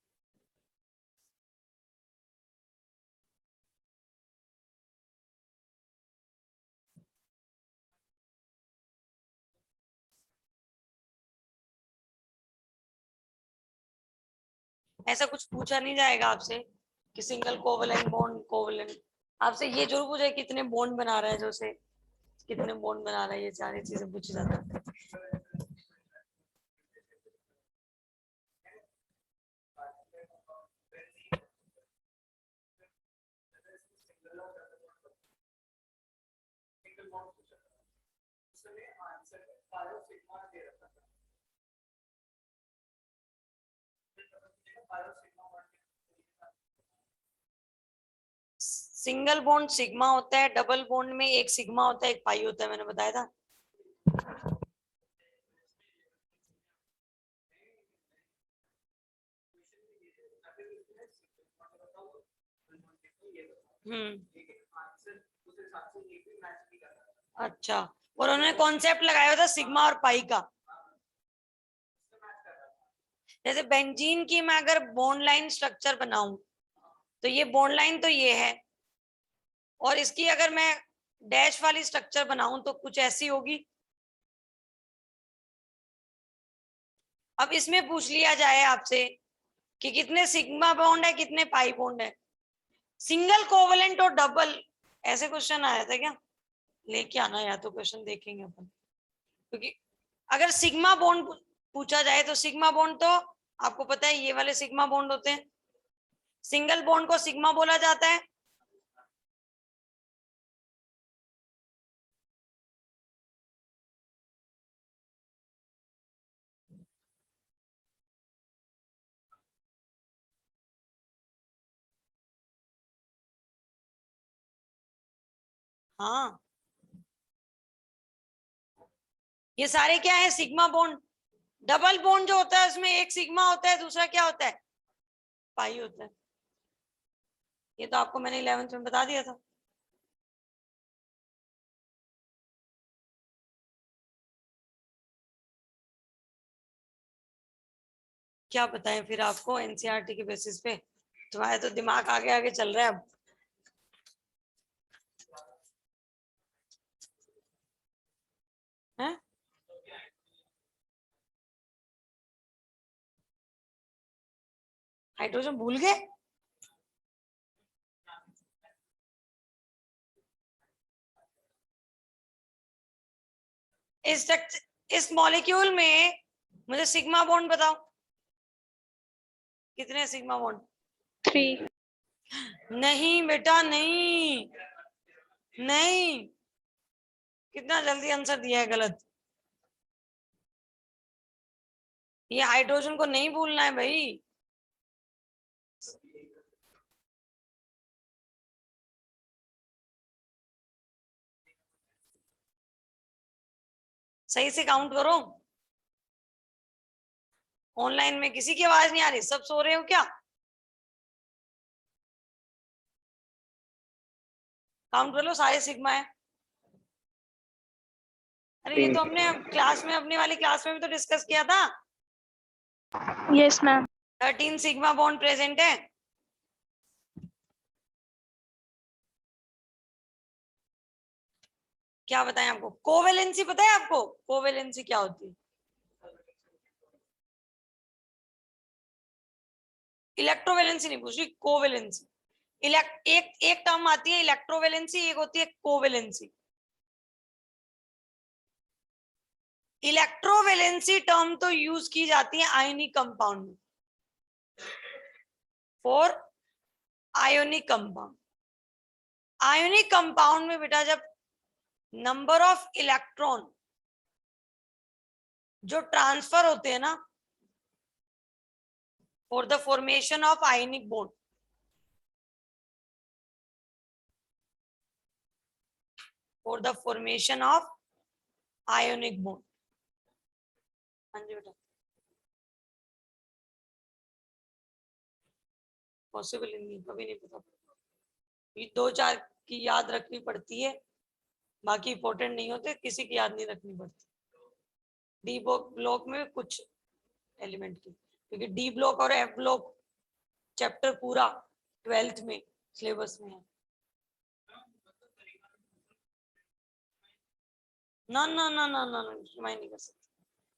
ऐसा कुछ पूछा नहीं जाएगा आपसे कि सिंगल कोवलेंट बॉन्ड कोवलेंट, आपसे ये जरूर पूछा है कितने बॉन्ड बना रहा है, जो से कितने बॉन्ड बना रहा है, ये सारी चीजें पूछी जाता है। सिंगल बॉन्ड सिग्मा होता है, डबल बॉन्ड में एक सिग्मा होता है एक पाई होता है, मैंने बताया था। हम्म, अच्छा, और उन्होंने कॉन्सेप्ट लगाया हुआ था सिग्मा और पाई का। जैसे बेंजीन की मैं अगर बॉन्ड लाइन स्ट्रक्चर बनाऊं तो ये बॉन्ड लाइन तो ये है, और इसकी अगर मैं डैश वाली स्ट्रक्चर बनाऊं तो कुछ ऐसी होगी। अब इसमें पूछ लिया जाए आपसे कि कितने सिग्मा बॉन्ड है, कितने पाई बॉन्ड है, सिंगल कोवलेंट और डबल, ऐसे क्वेश्चन आया था क्या? लेके आना, या तो क्वेश्चन देखेंगे अपन, क्योंकि अगर सिग्मा बॉन्ड पूछा जाए तो सिग्मा बॉन्ड तो आपको पता है ये वाले सिग्मा बॉन्ड होते हैं, सिंगल बॉन्ड को सिग्मा बोला जाता है। हाँ, ये सारे क्या है, सिग्मा बॉन्ड। डबल बॉन्ड जो होता है उसमें एक सिग्मा होता है, दूसरा क्या होता है, पाई होता है। ये तो आपको मैंने 11th में बता दिया था। क्या बताएं फिर आपको, एनसीईआरटी के बेसिस पे तुम्हारा तो दिमाग आगे आगे चल रहा है अब। है? हाइड्रोजन भूल गए? इस मॉलिक्यूल में मुझे सिग्मा बॉन्ड बताओ, कितने सिग्मा बॉन्ड? 3। नहीं बेटा, नहीं नहीं, कितना जल्दी आंसर दिया है गलत। ये हाइड्रोजन को नहीं भूलना है भाई। सही से काउंट करो। ऑनलाइन में किसी की आवाज नहीं आ रही, सब सो रहे हो क्या? काउंट कर लो, सारे सिग्मा है। अरे ये तो हमने क्लास में, अपनी वाली क्लास में भी तो डिस्कस किया था। Yes ma'am. 13 sigma bond present है। क्या बताएं आपको, कोवेलेंसी पता है आपको? कोवेलेंसी क्या होती है? इलेक्ट्रोवेलेंसी नहीं पूछ रही, कोवेलेंसी। एक एक टर्म आती है इलेक्ट्रोवेलेंसी, एक होती है कोवेलेंसी। इलेक्ट्रोवेलेंसी टर्म तो यूज की जाती है आयनिक कंपाउंड में, for ionic compound. Ionic compound में बेटा जब नंबर ऑफ इलेक्ट्रॉन जो ट्रांसफर होते हैं ना, for the formation of ionic bond, for the formation of ionic bond. हाँ जी बेटा, पॉसिबल ही नहीं, कभी नहीं पता। ये 2-4 की याद रखनी पड़ती है, बाकी इंपॉर्टेंट नहीं होते, किसी की याद नहीं रखनी पड़ती। डी ब्लॉक में कुछ एलिमेंट की, क्योंकि डी ब्लॉक और एफ ब्लॉक चैप्टर पूरा 12th में सिलेबस में है। ना ना ना ना ना ना, रिमाइंड नहीं कर सकते,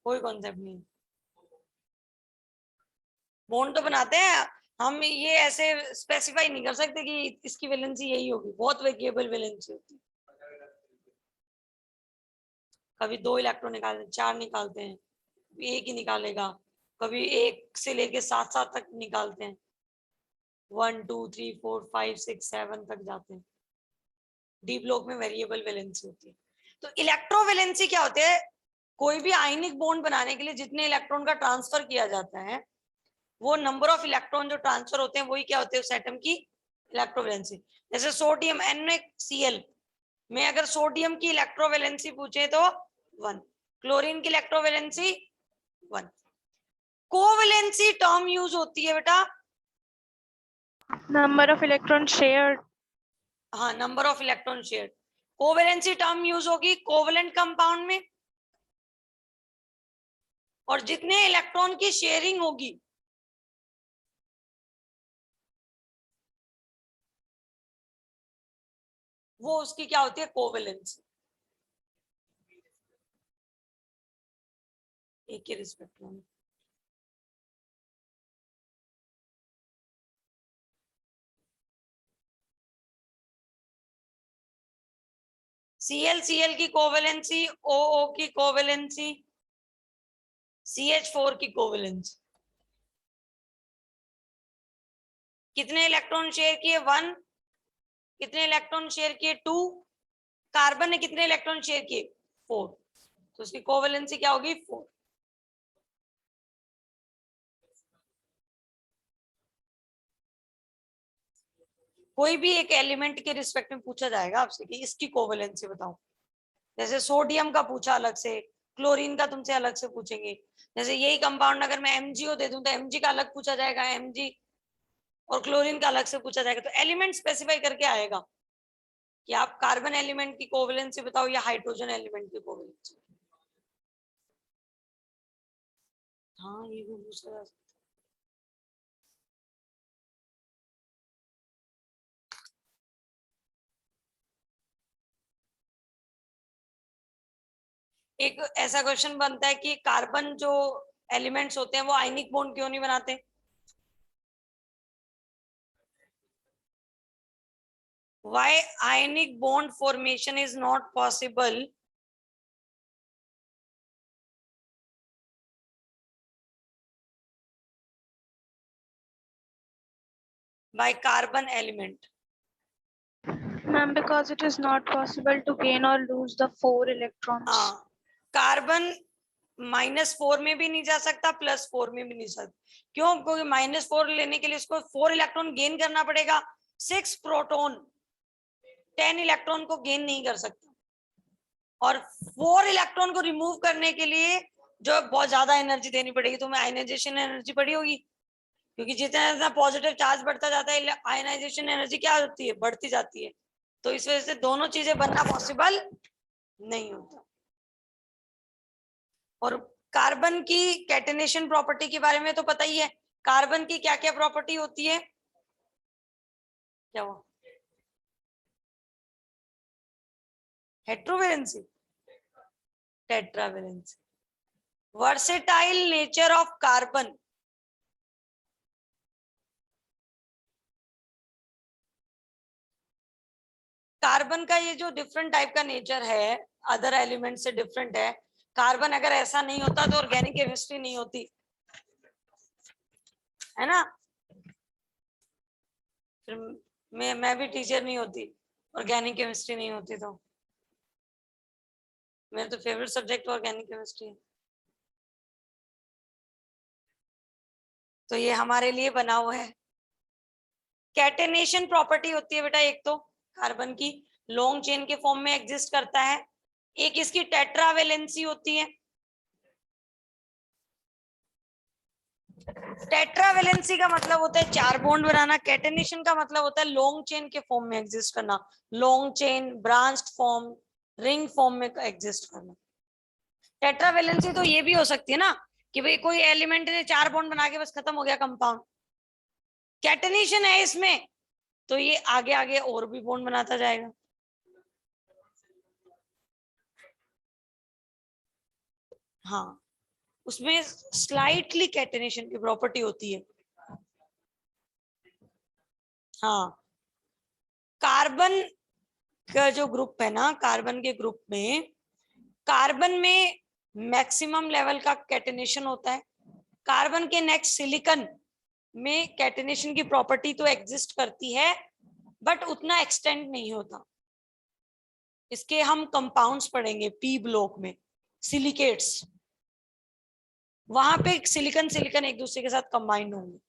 कोई कॉन्सेप्ट नहीं। बॉन्ड तो बनाते हैं हम, ये ऐसे स्पेसिफाई नहीं कर सकते कि इसकी वैलेंसी यही होगी, बहुत वेरिएबल वैलेंसी होती है। कभी 2 इलेक्ट्रॉन निकालते हैं, 4 निकालते हैं, एक ही निकालेगा, कभी 1 से लेके 7 तक निकालते हैं, 1 2 3 4 5 6 7 तक जाते हैं। डी ब्लॉक में वेरिएबल वैलेंसी होती है। तो इलेक्ट्रोवैलेंसी क्या होते हैं, कोई भी आयनिक बॉन्ड बनाने के लिए जितने इलेक्ट्रॉन का ट्रांसफर किया जाता है, वो नंबर ऑफ इलेक्ट्रॉन जो ट्रांसफर होते हैं वही क्या होते हैं उस एटम की इलेक्ट्रोवैलेंसी। जैसे सोडियम NaCl में अगर सोडियम की इलेक्ट्रोवैलेंसी पूछे तो 1, क्लोरीन की इलेक्ट्रोवैलेंसी 1। कोवैलेंसी टर्म यूज होती है बेटा, नंबर ऑफ इलेक्ट्रॉन शेयर्ड। हाँ, number of electron share. Covalency term use होगी कोवेलेंट कंपाउंड में, और जितने इलेक्ट्रॉन की शेयरिंग होगी वो उसकी क्या होती है, कोवेलेंसी। एक के रिस्पेक्ट में Cl की कोवेलेंसी, OO की कोवेलेंसी, CH4 की कोवेलेंसी, कितने इलेक्ट्रॉन शेयर किए 1, कितने इलेक्ट्रॉन शेयर किए 2, कार्बन ने कितने इलेक्ट्रॉन शेयर किए 4, तो उसकी कोवेलेंसी क्या होगी 4। कोई भी एक एलिमेंट के रिस्पेक्ट में पूछा जाएगा आपसे कि इसकी कोवेलेंसी बताओ, जैसे सोडियम का पूछा अलग से, क्लोरीन का तुमसे अलग से पूछेंगे। जैसे यही कंपाउंड अगर मैं MgO दे दूं तो Mg का अलग पूछा जाएगा, Mg और क्लोरीन का अलग से पूछा जाएगा। तो एलिमेंट स्पेसिफाई करके आएगा कि आप कार्बन एलिमेंट की कोवेलेंसी बताओ या हाइड्रोजन एलिमेंट की कोवेलेंसी। हाँ ये भी पूछा जा सकता है। एक ऐसा क्वेश्चन बनता है कि कार्बन जो एलिमेंट्स होते हैं वो आयनिक बॉन्ड क्यों नहीं बनाते। Why ionic bond formation is not possible by carbon element? Ma'am, because it is not possible to gain or lose the 4 electrons. हाँ, कार्बन -4 में भी नहीं जा सकता, +4 में भी नहीं जा सकता। क्यों? क्योंकि -4 लेने के लिए उसको 4 इलेक्ट्रॉन गेन करना पड़ेगा, 6 प्रोटॉन 10 इलेक्ट्रॉन को गेन नहीं कर सकता, और 4 इलेक्ट्रॉन को रिमूव करने के लिए जो बहुत ज्यादा एनर्जी देनी पड़ेगी। तुम्हें आयनाइजेशन एनर्जी पड़ी होगी, क्योंकि जितना जितना पॉजिटिव चार्ज बढ़ता जाता है आयनाइजेशन एनर्जी क्या होती है, बढ़ती जाती है। तो इस वजह से दोनों चीजें बनना पॉसिबल नहीं होता। और कार्बन की कैटेनेशन प्रॉपर्टी के बारे में तो पता ही है, कार्बन की क्या क्या प्रॉपर्टी होती है, क्या वो heterovalency, tetravalency, versatile nature of carbon. Carbon का ये जो डिफरेंट टाइप का नेचर है, अदर एलिमेंट से डिफरेंट है। कार्बन अगर ऐसा नहीं होता तो ऑर्गेनिक केमिस्ट्री नहीं होती, है ना। फिर मैं भी टीचर नहीं होती, ऑर्गेनिक केमिस्ट्री नहीं होती। तो मेरा तो फेवरेट सब्जेक्ट ऑर्गेनिक केमिस्ट्री है। तो ये हमारे लिए बना हुआ है। कैटेनेशन प्रॉपर्टी होती है बेटा, एक तो कार्बन की लॉन्ग चेन के फॉर्म में एग्जिस्ट करता है, एक इसकी टेट्रावेलेंसी होती है। टेट्रावेलेंसी का मतलब होता है 4 बॉन्ड बनाना, कैटेनेशन का मतलब होता है लॉन्ग चेन के फॉर्म में एग्जिस्ट करना, long chain, branched form, ring form में एग्जिस्ट करना। टेट्रावेलेंसी तो ये भी हो सकती है ना कि भाई कोई एलिमेंट ने 4 बॉन्ड बना के बस खत्म हो गया कंपाउंड। कैटेनेशन है इसमें तो ये आगे आगे और भी बॉन्ड बनाता जाएगा। हाँ, उसमें स्लाइटली कैटेनेशन की प्रॉपर्टी होती है। हाँ, कार्बन का जो ग्रुप है ना, कार्बन के ग्रुप में, कार्बन में मैक्सिमम लेवल का कैटेनेशन होता है। कार्बन के नेक्स्ट सिलिकॉन में कैटेनेशन की प्रॉपर्टी तो एग्जिस्ट करती है, बट उतना एक्सटेंड नहीं होता। इसके हम कंपाउंड्स पढ़ेंगे पी ब्लॉक में, सिलिकेट्स। वहां पे सिलिकॉन सिलिकॉन एक दूसरे के साथ कंबाइंड होंगे,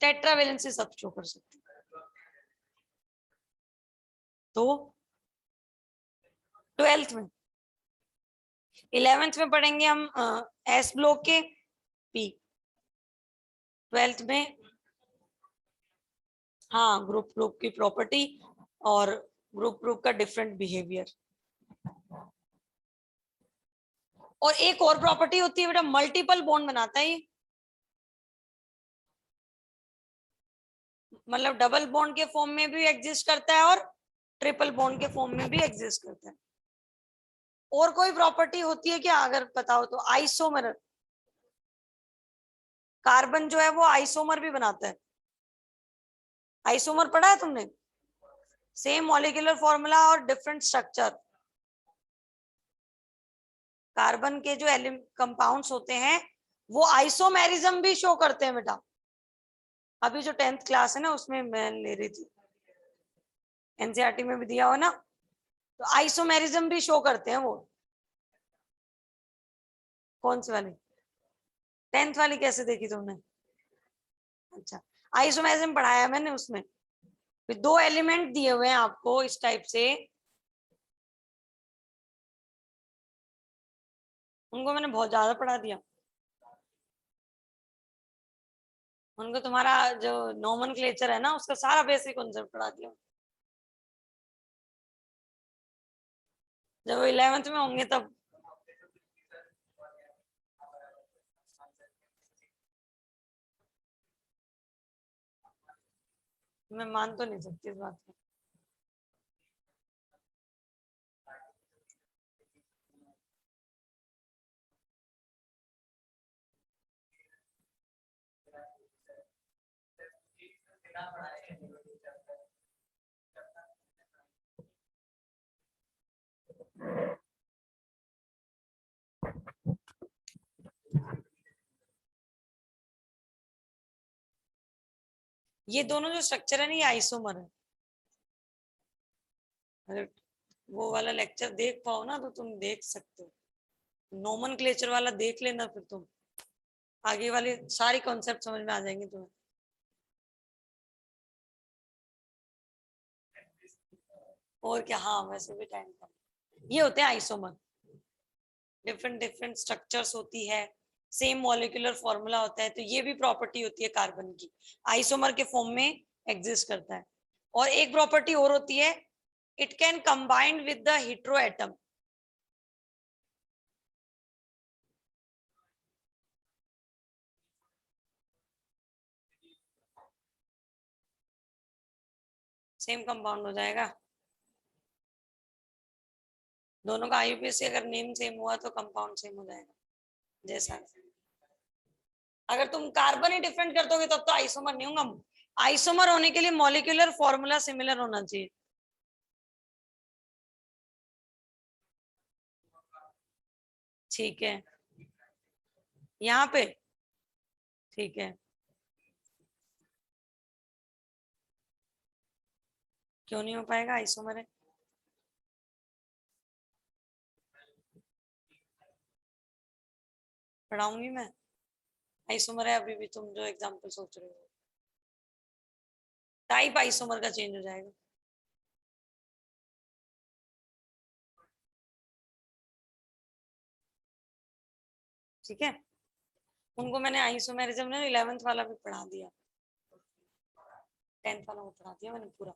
टेट्रावेलेंसी सब शो कर सकते हैं। तो 12th में, 11th में पढ़ेंगे हम एस ब्लॉक के पी, 12th में हाँ ग्रुप ग्रुप की प्रॉपर्टी, और ग्रुप का डिफरेंट बिहेवियर। और एक और प्रॉपर्टी होती है बेटा, मल्टीपल बॉन्ड बनाता है ये, मतलब डबल बॉन्ड के फॉर्म में भी एग्जिस्ट करता है और ट्रिपल बॉन्ड के फॉर्म में भी एग्जिस्ट करता है। और कोई प्रॉपर्टी होती है क्या अगर पता हो तो? आइसोमर, कार्बन जो है वो आइसोमर भी बनाता है। आइसोमर पढ़ा है तुमने? सेम मॉलिक्यूलर फॉर्मूला और डिफरेंट स्ट्रक्चर। कार्बन के जो कंपाउंड्स होते हैं वो आइसोमेरिज्म भी शो करते हैं बेटा। अभी जो 10th क्लास है ना उसमें मैं ले रही थी, एनसीईआरटी में भी दिया हो ना, तो आइसोमेरिज्म भी शो करते हैं वो। कौन सी वाली? 10th वाली कैसे देखी तुमने? अच्छा, आइसोमेरिज्म पढ़ाया है मैंने उसमें। फिर दो एलिमेंट दिए हुए हैं आपको इस टाइप से, उनको मैंने बहुत ज्यादा पढ़ा दिया। उनको तुम्हारा जो नोमेनक्लेचर है ना उसका सारा बेसिक कॉन्सेप्ट पढ़ा दिया। जब 11th में होंगे तब। मैं मान तो नहीं सकती इस बात को। ये दोनों जो स्ट्रक्चर है ना ये आइसोमर है। अगर वो वाला लेक्चर देख पाओ ना तो तुम देख सकते हो, नोमेनक्लेचर वाला देख लेना, फिर तुम आगे वाले सारी कॉन्सेप्ट समझ में आ जाएंगे तुम्हें। और क्या, हाँ वैसे भी टाइम कम। ये होते हैं आइसोमर, डिफरेंट डिफरेंट स्ट्रक्चर्स होती है, सेम मॉलिक्यूलर फॉर्मूला होता है, तो ये भी प्रॉपर्टी होती है कार्बन की, आइसोमर के फॉर्म में एग्जिस्ट करता है। और एक प्रॉपर्टी और होती है, it can combined with the hetero atom. Same compound हो जाएगा, दोनों का आईयूपीएसी अगर नेम सेम हुआ तो कंपाउंड सेम हो जाएगा। जैसा अगर तुम कार्बन ही डिफरेंट कर दोगे तब तो आइसोमर नहीं होगा। आइसोमर होने के लिए मॉलिक्यूलर फॉर्मूला सिमिलर होना चाहिए। ठीक है, यहाँ पे ठीक है, क्यों नहीं हो पाएगा? आइसोमर है। पढ़ाऊंगी मैं, आइसोमर है अभी भी, तुम जो एग्जांपल सोच रहे हो। टाइप आइसोमर का चेंज हो जाएगा। ठीक है, उनको मैंने आइसोमेरिज्म ने 11th वाला भी पढ़ा दिया, 10th वाला वो पढ़ा दिया मैंने पूरा।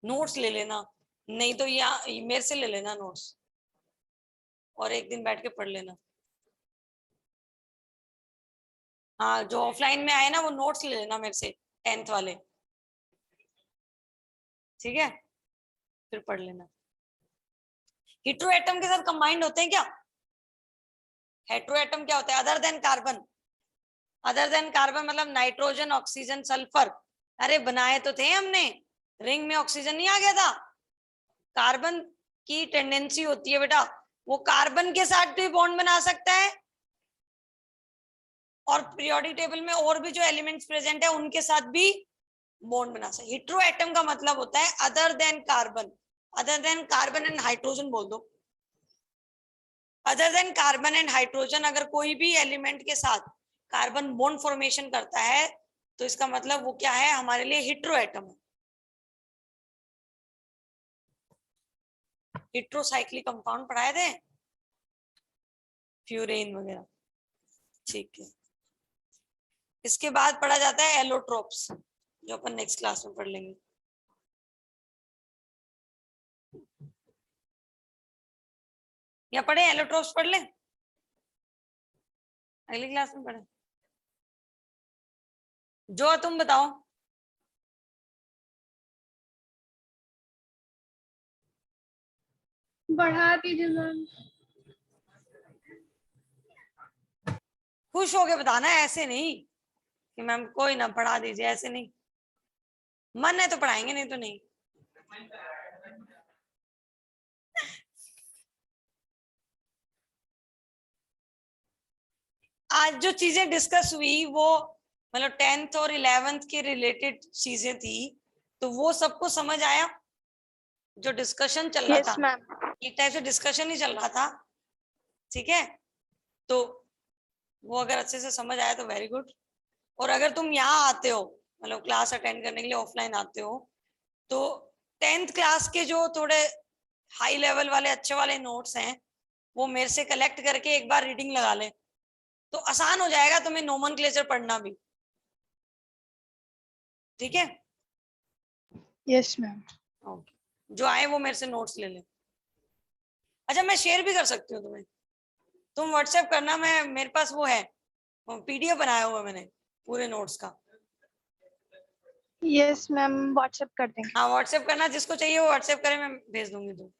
नोट्स ले लेना, नहीं तो या मेरे से ले लेना नोट्स, और एक दिन बैठ के पढ़ लेना। हाँ, जो ऑफलाइन में आए ना वो नोट्स ले लेना मेरे से, 10th वाले। ठीक है, फिर पढ़ लेना। हेटेरो एटम के साथ कंबाइंड होते हैं क्या? हेटेरो एटम क्या होता है? Other than carbon. Other than carbon मतलब नाइट्रोजन, ऑक्सीजन, सल्फर। अरे बनाए तो थे हमने, रिंग में ऑक्सीजन नहीं आ गया था? कार्बन की टेंडेंसी होती है बेटा, वो कार्बन के साथ भी बॉन्ड बना सकता है, और पीरियोडिक टेबल में और भी जो एलिमेंट्स प्रेजेंट है उनके साथ भी बॉन्ड बना सकते। हेटेरो एटम का मतलब होता है other than carbon. Other than carbon and hydrogen बोल दो। Other than carbon and hydrogen, अगर कोई भी एलिमेंट के साथ कार्बन बॉन्ड फॉर्मेशन करता है तो इसका मतलब वो क्या है हमारे लिए? हेटेरो एटम है। हेटेरोसाइक्लिक कंपाउंड पढ़ाए थे, फ्यूरेन वगैरह। ठीक है, इसके बाद पढ़ा जाता है एलोट्रोप्स। जो अपन नेक्स्ट क्लास में पढ़ लेंगे। या पढ़े एलोट्रोप्स पढ़ ले, अगली क्लास में पढ़े। जो तुम बताओ। बढ़ा दीजिए मैम। खुश होके बताना है, ऐसे नहीं कि मैम कोई ना पढ़ा दीजिए, ऐसे नहीं। मन है तो पढ़ाएंगे, नहीं तो नहीं। आज जो चीजें डिस्कस हुई वो मतलब 10th और 11th के रिलेटेड चीजें थी, तो वो सबको समझ आया जो डिस्कशन चल रहा यस था। मैम। एक टाइप से डिस्कशन ही चल रहा था, ठीक है। तो वो अगर अच्छे से समझ आया तो वेरी गुड। और अगर तुम यहाँ आते हो, मतलब क्लास अटेंड करने के लिए ऑफलाइन आते हो, तो 10th क्लास के जो थोड़े हाई लेवल वाले अच्छे वाले नोट्स हैं वो मेरे से कलेक्ट करके एक बार रीडिंग लगा ले, तो आसान हो जाएगा तुम्हें नोमेनक्लेचर पढ़ना भी, ठीक है। Yes ma'am. ओके, जो आए वो मेरे से नोट्स ले ले। अच्छा, मैं शेयर भी कर सकती हूँ तुम्हें, तुम व्हाट्सएप करना। मैं मेरे पास वो है, पीडीएफ बनाया हुआ मैंने पूरे नोट्स का। यस मैम, व्हाट्सएप कर देंगे। हाँ व्हाट्सएप करना, जिसको चाहिए वो व्हाट्सएप करे, मैं भेज दूंगी तुम।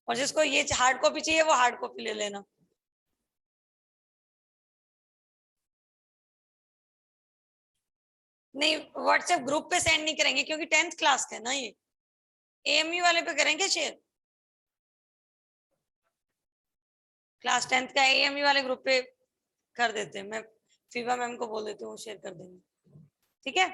और जिसको ये हार्ड कॉपी चाहिए वो हार्ड कॉपी ले लेना। नहीं, व्हाट्सएप ग्रुप पे सेंड नहीं करेंगे क्योंकि 10th क्लास का है ना ये। एएमयू वाले पे करेंगे शेयर, क्लास 10th का एएमयू वाले ग्रुप पे कर देते हैं। मैं फीबा मैम को बोल देती हूँ, शेयर कर देंगे, ठीक है।